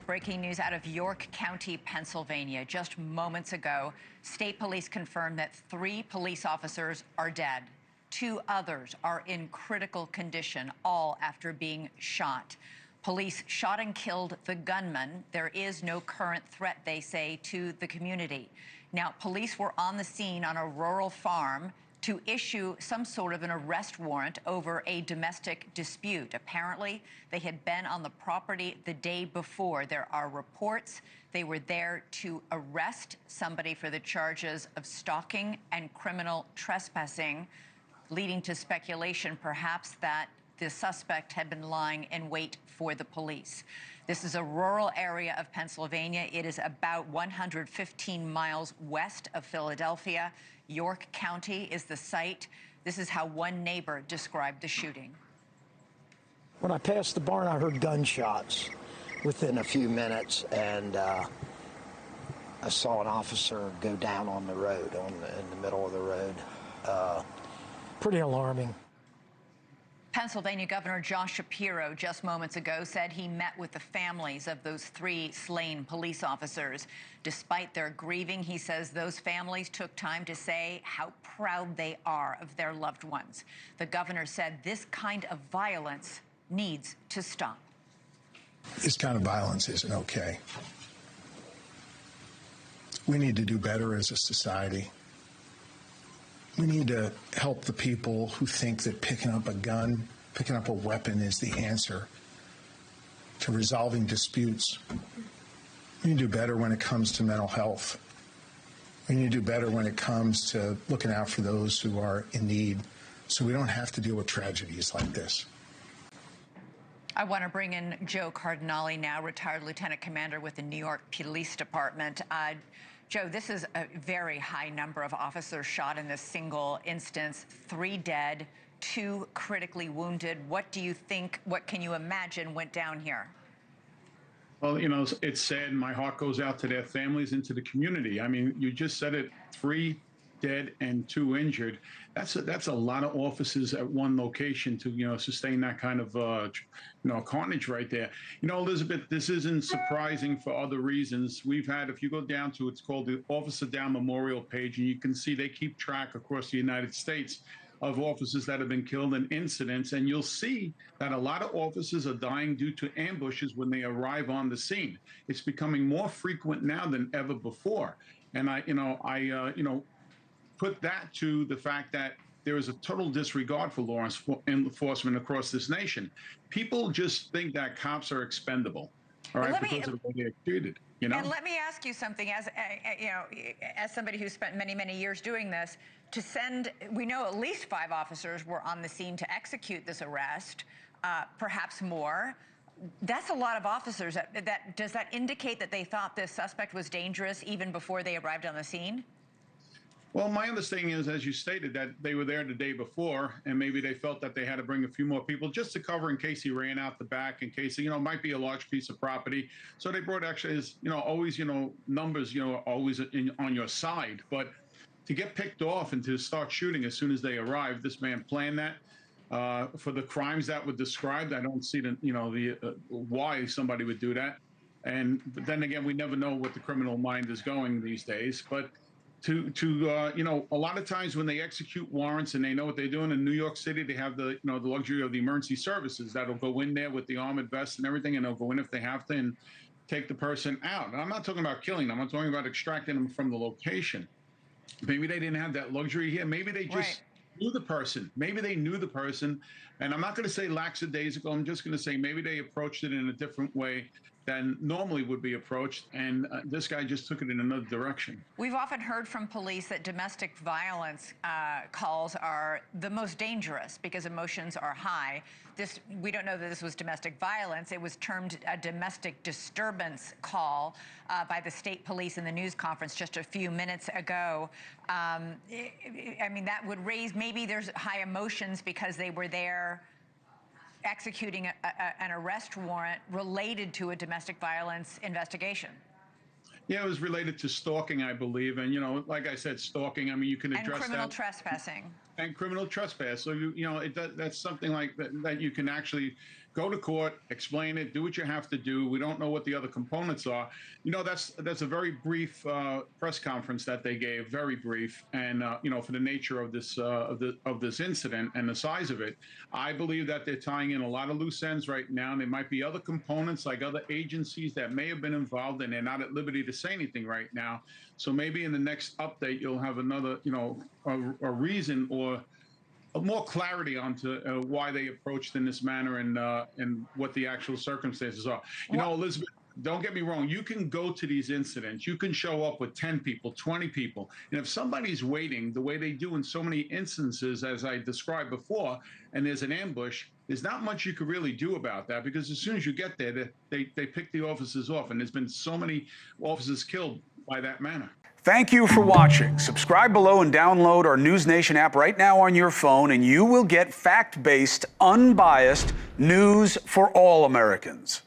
Breaking news out of York County, Pennsylvania. Just moments ago, state police confirmed that 3 police officers are dead. 2 others are in critical condition, all after being shot. Police shot and killed the gunman. There is no current threat, they say, to the community. Now, police were on the scene on a rural farm to issue some sort of an arrest warrant over a domestic dispute. Apparently, they had been on the property the day before. There are reports they were there to arrest somebody for the charges of stalking and criminal trespassing, leading to speculation perhaps that the suspect had been lying in wait for the police. This is a rural area of Pennsylvania. It is about 115 miles west of Philadelphia. York County is the site. This is how one neighbor described the shooting. When I passed the barn, I heard gunshots within a few minutes, and I saw an officer go down on the road, in the middle of the road. Pretty alarming. Pennsylvania Governor Josh Shapiro just moments ago said he met with the families of those 3 slain police officers. Despite their grieving, he says those families took time to say how proud they are of their loved ones. The governor said this kind of violence needs to stop. This kind of violence isn't okay. We need to do better as a society. We need to help the people who think that picking up a gun, picking up a weapon is the answer to resolving disputes. We need to do better when it comes to mental health. We need to do better when it comes to looking out for those who are in need, so we don't have to deal with tragedies like this. I want to bring in Joe Cardinale now, retired lieutenant commander with the New York Police Department. Joe, this is a very high number of officers shot in this single instance, 3 dead, 2 critically wounded. What do you think, what can you imagine went down here? Well, you know, it's sad. My heart goes out to their families and to the community. I mean, you just said it, 3 dead and 2 injured. That's a lot of officers at one location to, you know, sustain that kind of, carnage right there. You know, Elizabeth, this isn't surprising for other reasons. We've had, if you go down to, it's called the Officer Down Memorial page, and you can see they keep track across the United States of officers that have been killed in incidents, and you'll see that a lot of officers are dying due to ambushes when they arrive on the scene. It's becoming more frequent now than ever before. And I put that to the fact that there is a total disregard for law enforcement across this nation. People just think that cops are expendable, all right, because of the way they're treated. You know? And let me ask you something, as as somebody who spent many, many years doing this, to send, we know at least 5 officers were on the scene to execute this arrest, perhaps more. That's a lot of officers. Does that indicate that they thought this suspect was dangerous even before they arrived on the scene? Well, my understanding is, as you stated, that they were there the day before, and maybe they felt that they had to bring a few more people just to cover in case he ran out the back, in case, you know, it might be a large piece of property. So they brought actually, always, numbers, always on your side. But to get picked off and to start shooting as soon as they arrived, this man planned that. For the crimes that were described, I don't see why somebody would do that. But then again, we never know what the criminal mind is going these days. But a lot of times when they execute warrants and they know what they're doing in New York City, they have the luxury of the emergency services that'll go in there with the armored vests and everything, and they'll go in if they have to and take the person out. And I'm not talking about killing them. I'm talking about extracting them from the location. Maybe they didn't have that luxury here. Maybe they just knew the person. Maybe they knew the person. And I'm not going to say lackadaisical. I'm just going to say maybe they approached it in a different way than normally would be approached, and this guy just took it in another direction. We've often heard from police that domestic violence calls are the most dangerous because emotions are high. We don't know that this was domestic violence. It was termed a domestic disturbance call by the state police in the news conference just a few minutes ago. I mean, that would raise, maybe there's high emotions because they were there executing an arrest warrant related to a domestic violence investigation. Yeah, it was related to stalking, I believe. And, like I said, stalking, I mean, you can address that. And criminal trespassing. and criminal trespass. So that's something like that you can actually go to court, explain it, do what you have to do. We don't know what the other components are. That's a very brief press conference that they gave, very brief, and for the nature of this this incident and the size of it, I believe that they're tying in a lot of loose ends right now. And there might be other components like other agencies that may have been involved, and they're not at liberty to say anything right now. So maybe in the next update, you'll have another, a reason or more clarity onto why they approached in this manner and what the actual circumstances are. Elizabeth, don't get me wrong. You can go to these incidents. You can show up with 10 people, 20 people. And if somebody's waiting the way they do in so many instances, as I described before, and there's an ambush, there's not much you could really do about that, because as soon as you get there, they pick the officers off. And there's been so many officers killed by that manner. Thank you for watching. Subscribe below and download our NewsNation app right now on your phone, and you will get fact-based, unbiased news for all Americans.